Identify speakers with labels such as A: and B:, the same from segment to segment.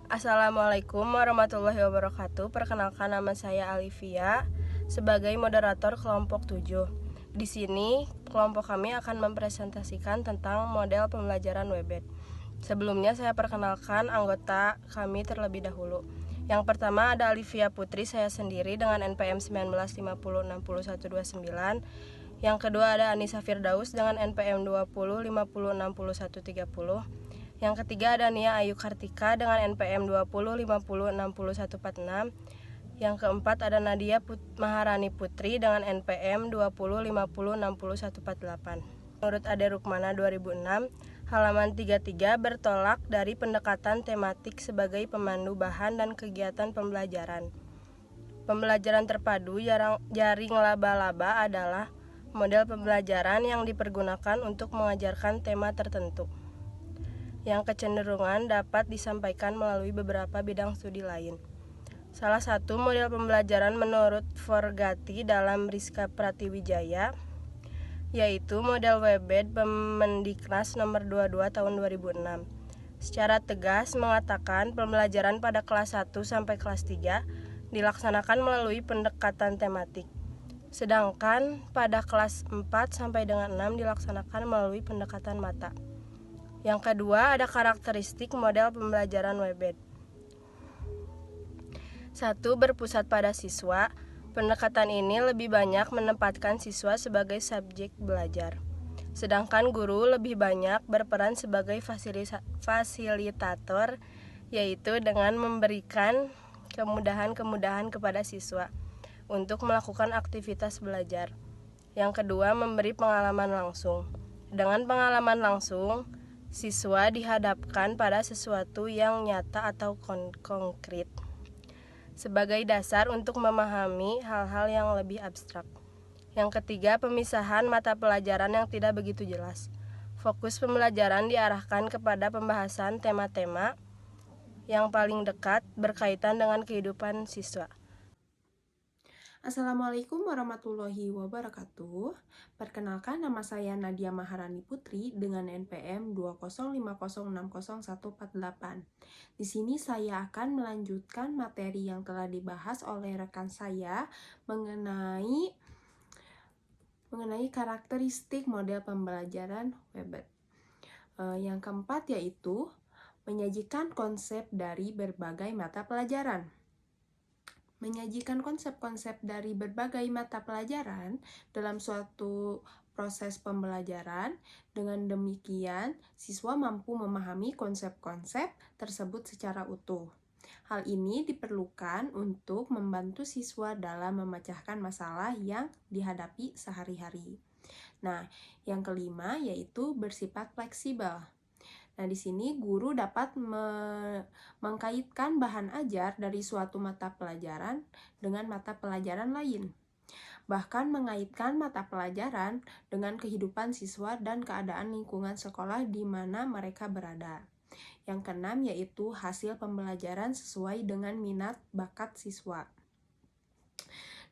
A: Assalamualaikum warahmatullahi wabarakatuh. Perkenalkan, nama saya Alivia sebagai moderator kelompok 7. Di sini kelompok kami akan mempresentasikan tentang model pembelajaran WebEd. Sebelumnya saya perkenalkan anggota kami terlebih dahulu. Yang pertama ada Alivia Putri, saya sendiri dengan NPM 1950606129. Yang kedua ada Anissa Firdaus dengan NPM 2050606130. Yang ketiga ada Nia Ayu Kartika dengan NPM 2050606146. Yang keempat ada Nadia Maharani Putri dengan NPM 2050606148. Menurut Ade Rukmana 2006, halaman 33 bertolak dari pendekatan tematik sebagai pemandu bahan dan kegiatan pembelajaran. Pembelajaran terpadu jaring laba-laba adalah model pembelajaran yang dipergunakan untuk mengajarkan tema tertentu, yang kecenderungan dapat disampaikan melalui beberapa bidang studi lain. Salah satu model pembelajaran menurut Forgati dalam Rizka Pratiwijaya yaitu model WebEd Permendiknas nomor 22 tahun 2006. Secara tegas mengatakan pembelajaran pada kelas 1 sampai kelas 3 dilaksanakan melalui pendekatan tematik. Sedangkan pada kelas 4 sampai dengan 6 dilaksanakan melalui pendekatan mata. Yang kedua ada karakteristik model pembelajaran WebEd. 1. Berpusat pada siswa. Pendekatan ini lebih banyak menempatkan siswa sebagai subjek belajar, sedangkan guru lebih banyak berperan sebagai fasilitator, yaitu dengan memberikan kemudahan-kemudahan kepada siswa untuk melakukan aktivitas belajar. Yang kedua, memberi pengalaman langsung. Dengan pengalaman langsung, siswa dihadapkan pada sesuatu yang nyata atau konkret sebagai dasar untuk memahami hal-hal yang lebih abstrak. Yang ketiga, pemisahan mata pelajaran yang tidak begitu jelas. Fokus pembelajaran diarahkan kepada pembahasan tema-tema yang paling dekat berkaitan dengan kehidupan siswa.
B: Assalamualaikum warahmatullahi wabarakatuh. Perkenalkan, nama saya Nadia Maharani Putri dengan NPM 2050606148. Di sini saya akan melanjutkan materi yang telah dibahas oleh rekan saya mengenai karakteristik model pembelajaran WebEd. Yang keempat yaitu menyajikan konsep dari berbagai mata pelajaran. Menyajikan konsep-konsep dari berbagai mata pelajaran dalam suatu proses pembelajaran. Dengan demikian, siswa mampu memahami konsep-konsep tersebut secara utuh. Hal ini diperlukan untuk membantu siswa dalam memecahkan masalah yang dihadapi sehari-hari. Nah, yang kelima yaitu bersifat fleksibel. Nah, di sini guru dapat mengkaitkan bahan ajar dari suatu mata pelajaran dengan mata pelajaran lain. Bahkan mengaitkan mata pelajaran dengan kehidupan siswa dan keadaan lingkungan sekolah di mana mereka berada. Yang keenam yaitu hasil pembelajaran sesuai dengan minat bakat siswa.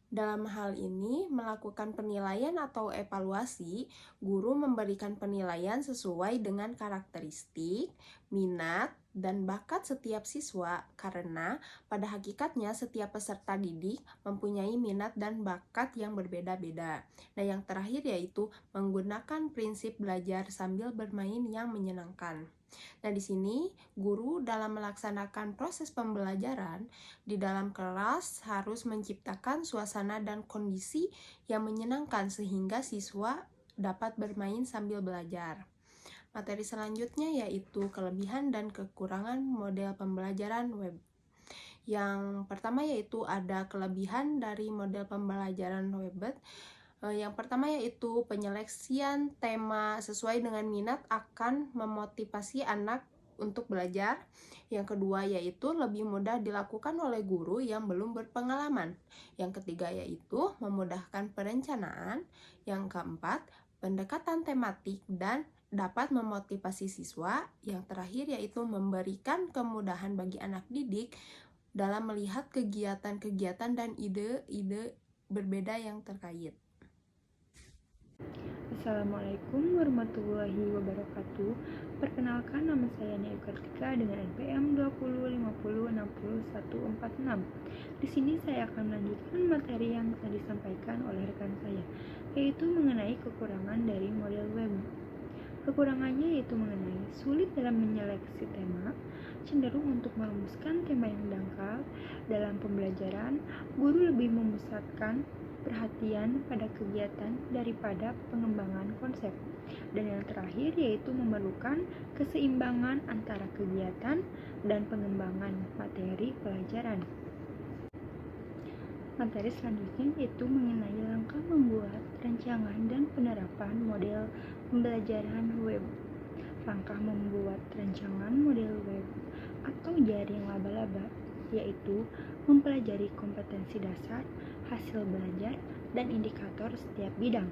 B: Dalam hal ini, melakukan penilaian atau evaluasi, guru memberikan penilaian sesuai dengan karakteristik, minat, dan bakat setiap siswa karena pada hakikatnya setiap peserta didik mempunyai minat dan bakat yang berbeda-beda. Nah, yang terakhir yaitu menggunakan prinsip belajar sambil bermain yang menyenangkan. Nah, di sini guru dalam melaksanakan proses pembelajaran di dalam kelas harus menciptakan suasana dan kondisi yang menyenangkan sehingga siswa dapat bermain sambil belajar. Materi selanjutnya yaitu kelebihan dan kekurangan model pembelajaran web. Yang pertama yaitu ada kelebihan dari model pembelajaran WebEd. Yang pertama yaitu penyeleksian tema sesuai dengan minat akan memotivasi anak untuk belajar. Yang kedua yaitu lebih mudah dilakukan oleh guru yang belum berpengalaman. Yang ketiga yaitu memudahkan perencanaan. Yang keempat, pendekatan tematik dan dapat memotivasi siswa. Yang terakhir yaitu memberikan kemudahan bagi anak didik dalam melihat kegiatan-kegiatan dan ide-ide berbeda yang terkait.
C: Assalamualaikum warahmatullahi wabarakatuh. Perkenalkan, nama saya Nia Kartika dengan NPM 146. Di sini saya akan melanjutkan materi yang tadi disampaikan oleh rekan saya, yaitu mengenai kekurangan dari model web. Kekurangannya yaitu mengenai sulit dalam menyeleksi tema, cenderung untuk merumuskan tema yang dangkal. Dalam pembelajaran, guru lebih memusatkan perhatian pada kegiatan daripada pengembangan konsep. Dan yang terakhir yaitu memerlukan keseimbangan antara kegiatan dan pengembangan materi pelajaran. Materi selanjutnya yaitu mengenai langkah membuat rancangan dan penerapan model pembelajaran web. Langkah membuat rancangan model web atau jaring laba-laba yaitu mempelajari kompetensi dasar, hasil belajar, dan indikator setiap bidang.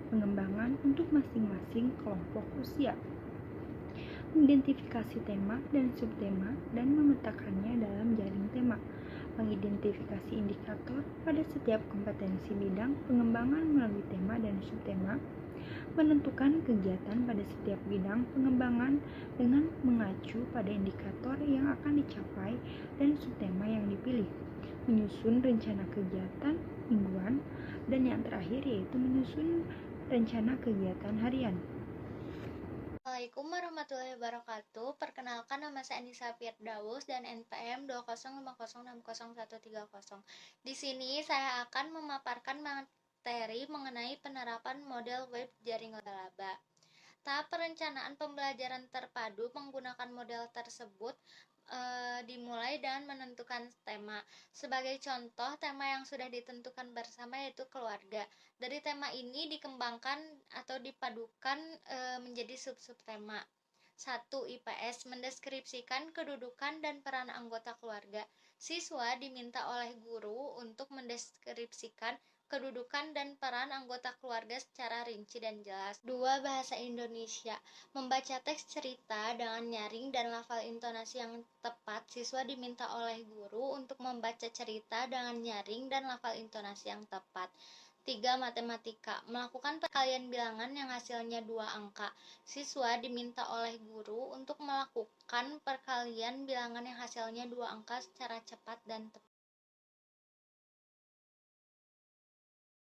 C: Pengembangan untuk masing-masing kelompok usia. Mengidentifikasi tema dan subtema dan memetakannya dalam jaring tema. Mengidentifikasi indikator pada setiap kompetensi bidang pengembangan melalui tema dan subtema. Menentukan kegiatan pada setiap bidang pengembangan dengan mengacu pada indikator yang akan dicapai dan subtema yang dipilih. Menyusun rencana kegiatan mingguan, dan yang terakhir yaitu menyusun rencana kegiatan harian.
D: Assalamualaikum warahmatullahi wabarakatuh. Perkenalkan, nama saya Anissa Firdaus dan NPM 205060130. Di sini saya akan memaparkan materi mengenai penerapan model web jaring laba-laba. Tahap perencanaan pembelajaran terpadu menggunakan model tersebut dimulai dengan menentukan tema. Sebagai contoh, tema yang sudah ditentukan bersama yaitu keluarga. Dari tema ini dikembangkan atau dipadukan menjadi sub-sub tema. 1. IPS mendeskripsikan kedudukan dan peran anggota keluarga. Siswa diminta oleh guru untuk mendeskripsikan kedudukan dan peran anggota keluarga secara rinci dan jelas. 2. Bahasa Indonesia. Membaca teks cerita dengan nyaring dan lafal intonasi yang tepat. Siswa diminta oleh guru untuk membaca cerita dengan nyaring dan lafal intonasi yang tepat. 3. Matematika. Melakukan perkalian bilangan yang hasilnya 2 angka. Siswa diminta oleh guru untuk melakukan perkalian bilangan yang hasilnya 2 angka secara cepat dan tepat.